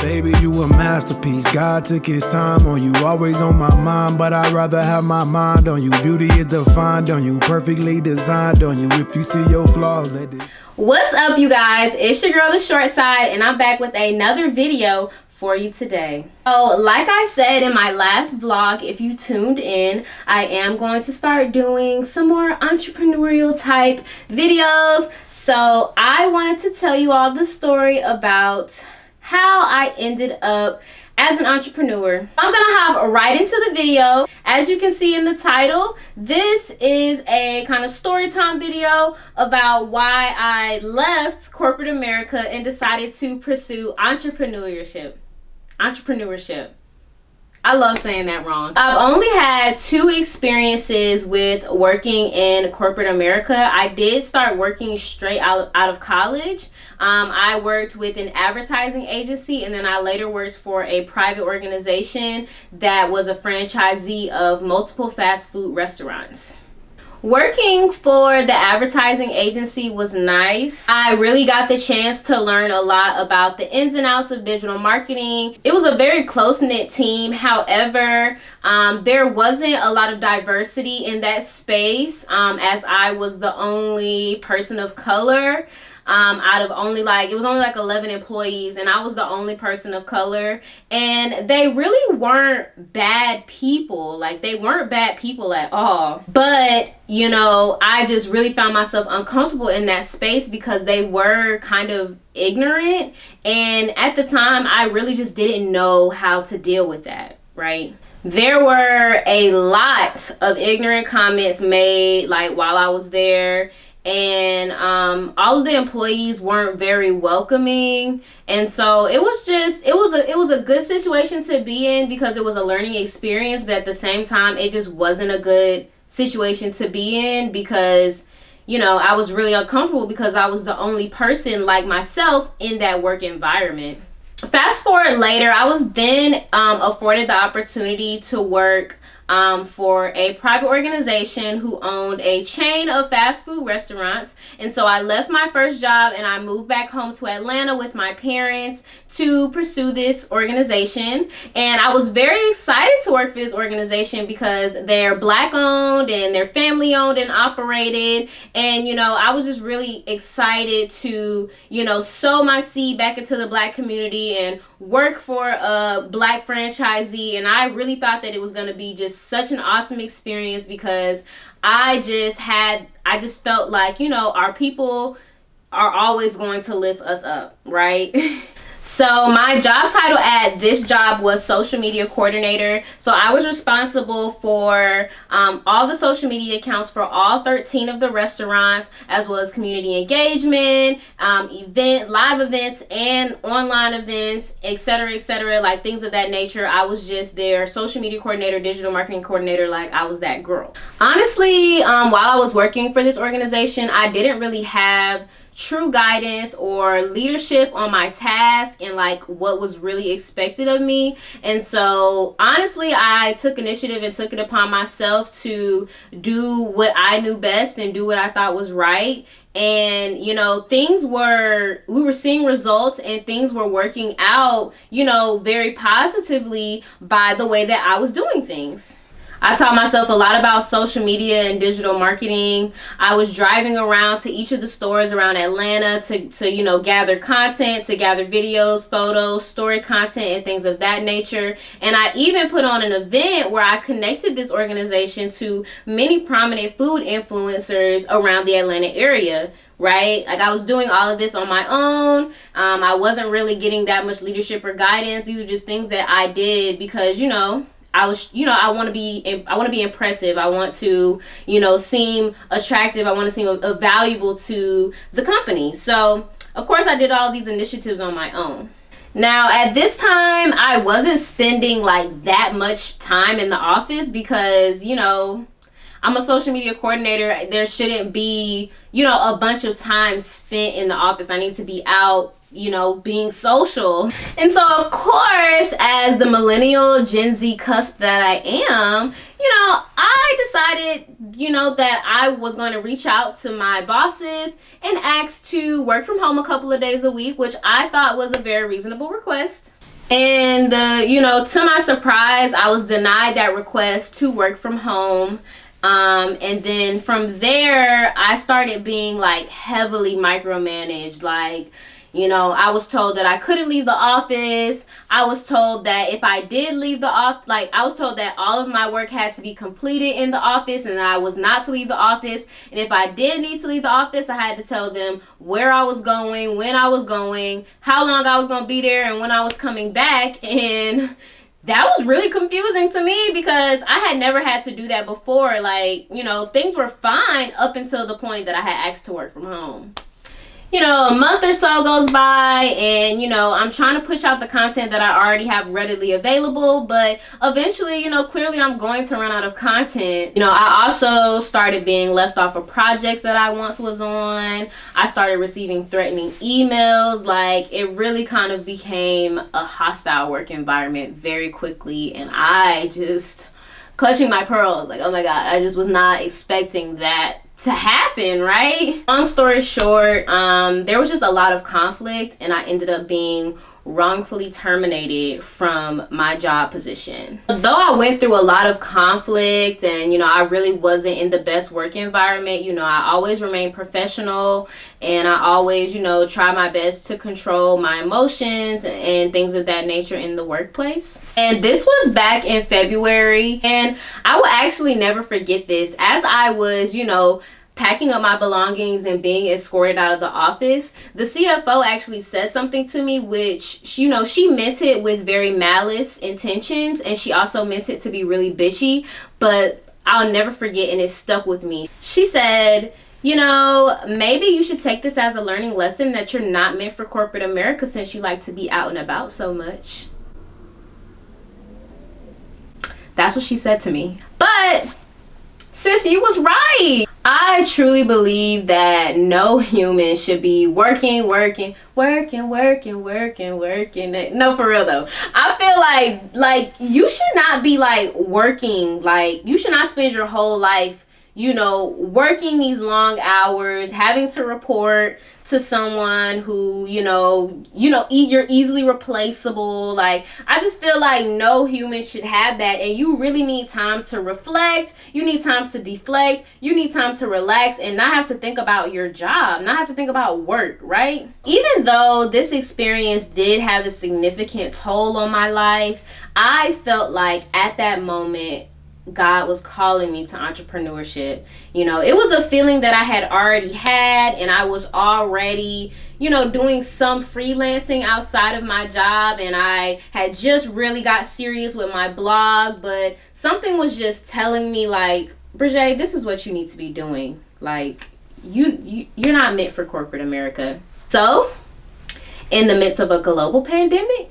Baby, you a masterpiece. God took his time on you. Always on my mind, but I'd rather have my mind on you. Beauty is defined on you. Perfectly designed on you. If you see your flaws, let it. What's up, you guys? It's your girl, the Short Side, and I'm back with another video for you today. So like I said in my last vlog, if you tuned in, I am going to start doing some more entrepreneurial type videos. So I wanted to tell you all the story about how I ended up as an entrepreneur. I'm gonna hop right into the video. As you can see in the title, this is a kind of story time video about why I left corporate America and decided to pursue entrepreneurship. I love saying that wrong. I've only had 2 experiences with working in corporate America. I did start working straight out of college. I worked with an advertising agency, and then I later worked for a private organization that was a franchisee of multiple fast food restaurants. Working for the advertising agency was nice. I really got the chance to learn a lot about the ins and outs of digital marketing. It was a very close-knit team. However, there wasn't a lot of diversity in that space, as I was the only person of color. Out of only it was only 11 employees, and I was the only person of color, and they really weren't bad people. They weren't bad people at all. But, you know, I just really found myself uncomfortable in that space because they were kind of ignorant, and at the time, I really just didn't know how to deal with that, right? There were a lot of ignorant comments made, while I was there. And all of the employees weren't very welcoming, and so it was a good situation to be in because it was a learning experience, but at the same time it just wasn't a good situation to be in because, you know, I was really uncomfortable because I was the only person like myself in that work environment. Fast forward later, I was then afforded the opportunity to work for a private organization who owned a chain of fast food restaurants. And so I left my first job and I moved back home to Atlanta with my parents to pursue this organization. And I was very excited to work for this organization because they're Black owned and they're family owned and operated. And, you know, I was just really excited to, you know, sow my seed back into the Black community and work for a Black franchisee. And I really thought that it was going to be just such an awesome experience because I just felt like, you know, our people are always going to lift us up, right? So my job title at this job was social media coordinator. So I was responsible for all the social media accounts for all 13 of the restaurants, as well as community engagement, live events and online events, etc., things of that nature. I was just their social media coordinator, digital marketing coordinator. I was that girl. Honestly, while I was working for this organization, I didn't really have true guidance or leadership on my task and what was really expected of me. And so honestly, I took initiative and took it upon myself to do what I knew best and do what I thought was right. And, you know, we were seeing results and things were working out, you know, very positively by the way that I was doing things. I taught myself a lot about social media and digital marketing. I was driving around to each of the stores around Atlanta to you know, gather content, to gather videos, photos, story content, and things of that nature. And I even put on an event where I connected this organization to many prominent food influencers around the Atlanta area. Right? I was doing all of this on my own. I wasn't really getting that much leadership or guidance. These are just things that I did because, you know, I want to be impressive. I want to, you know, seem attractive. I want to seem valuable to the company. So, of course, I did all these initiatives on my own. Now, at this time, I wasn't spending that much time in the office because, you know, I'm a social media coordinator. There shouldn't be, you know, a bunch of time spent in the office. I need to be out, you know, being social. And so, of course, as the millennial Gen Z cusp that I am, you know, I decided, you know, that I was going to reach out to my bosses and ask to work from home a couple of days a week, which I thought was a very reasonable request. And, to my surprise, I was denied that request to work from home. And then from there, I started being like heavily micromanaged. Like, I was told that I couldn't leave the office. I was told that if I did leave the office, like I was told that all of my work had to be completed in the office and that I was not to leave the office. And if I did need to leave the office, I had to tell them where I was going, when I was going, how long I was going to be there, and when I was coming back. And that was really confusing to me because I had never had to do that before. Like, things were fine up until the point that I had asked to work from home. A month or so goes by and, I'm trying to push out the content that I already have readily available, but eventually, clearly I'm going to run out of content. I also started being left off of projects that I once was on. I started receiving threatening emails. Like, it really kind of became a hostile work environment very quickly, and I just clutching my pearls, like, oh my God, I just was not expecting that to happen, right? Long story short, there was just a lot of conflict, and I ended up being wrongfully terminated from my job position. Though I went through a lot of conflict and, I really wasn't in the best work environment, I always remained professional, and I always, try my best to control my emotions and things of that nature in the workplace. And this was back in February, and I will actually never forget this. As I was, packing up my belongings and being escorted out of the office, the CFO actually said something to me, which, she meant it with very malice intentions, and she also meant it to be really bitchy, but I'll never forget, and it stuck with me. She said, maybe you should take this as a learning lesson that you're not meant for corporate America since you like to be out and about so much. That's what she said to me. But sis, you was right. I truly believe that no human should be working. No, for real though. I feel like you should not be like working. Like, you should not spend your whole life, working these long hours, having to report to someone who, you're easily replaceable. Like, I just feel like no human should have that. And you really need time to reflect. You need time to deflect. You need time to relax and not have to think about your job, not have to think about work, right? Even though this experience did have a significant toll on my life, I felt like at that moment, God was calling me to entrepreneurship. It was a feeling that I had already had, and I was already, doing some freelancing outside of my job, and I had just really got serious with my blog, but something was just telling me like, Bridget, this is what you need to be doing. Like, you're not meant for corporate America. So, in the midst of a global pandemic,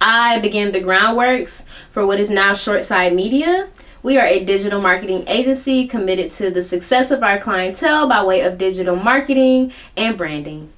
I began the groundworks for what is now ShortSide Media. We are a digital marketing agency committed to the success of our clientele by way of digital marketing and branding.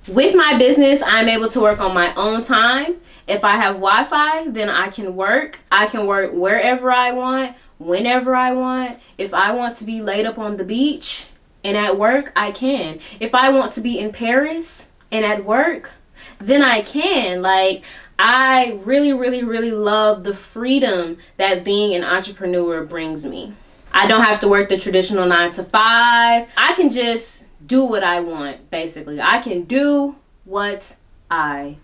With my business, I'm able to work on my own time. If I have Wi-Fi, then I can work. I can work wherever I want, whenever I want. If I want to be laid up on the beach and at work, I can. If I want to be in Paris and at work, then I can. Like, I really, really, really love the freedom that being an entrepreneur brings me. I don't have to work the traditional 9 to 5. I can just do what I want, basically. I can do what I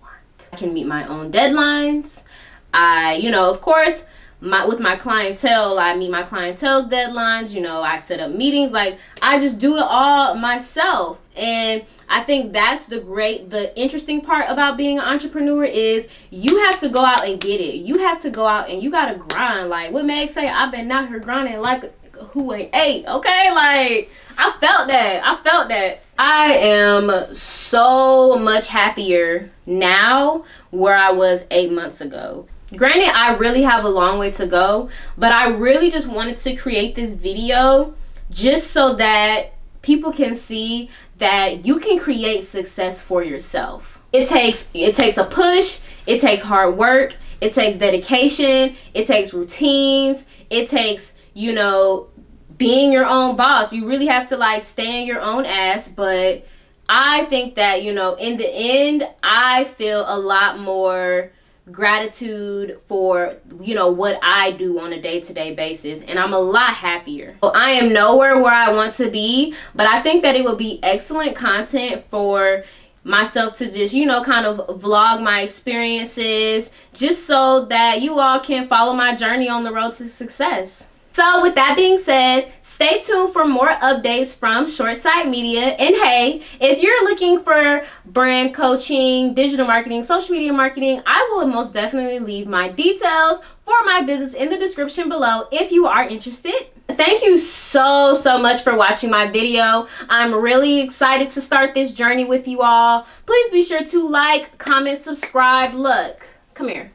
want. I can meet my own deadlines. Of course, with my clientele, I meet my clientele's deadlines. I set up meetings. Like, I just do it all myself. And I think that's the interesting part about being an entrepreneur is you have to go out and get it. You have to go out and you got to grind. Like what Meg say, I've been out here grinding like who ain't ate. Okay. Like I felt that. I am so much happier now where I was 8 months ago. Granted, I really have a long way to go, but I really just wanted to create this video just so that people can see that you can create success for yourself. It takes a push, it takes hard work, it takes dedication, it takes routines, it takes, being your own boss. You really have to like stand your own ass, but I think that, in the end, I feel a lot more gratitude for, you know, what I do on a day-to-day basis, and I'm a lot happier. Well, I am nowhere where I want to be, but I think that it would be excellent content for myself to just, you know, kind of vlog my experiences, just so that you all can follow my journey on the road to success. So with that being said, stay tuned for more updates from ShortSide Media. And hey, if you're looking for brand coaching, digital marketing, social media marketing, I will most definitely leave my details for my business in the description below if you are interested. Thank you so much for watching my video. I'm really excited to start this journey with you all. Please be sure to like, comment, subscribe. Look, come here.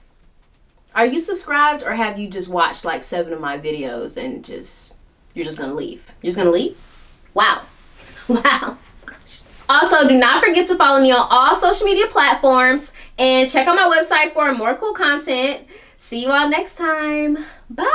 Are you subscribed, or have you just watched like 7 of my videos and you're just gonna leave? You're just gonna leave? Wow. Wow. Also, do not forget to follow me on all social media platforms and check out my website for more cool content. See you all next time. Bye.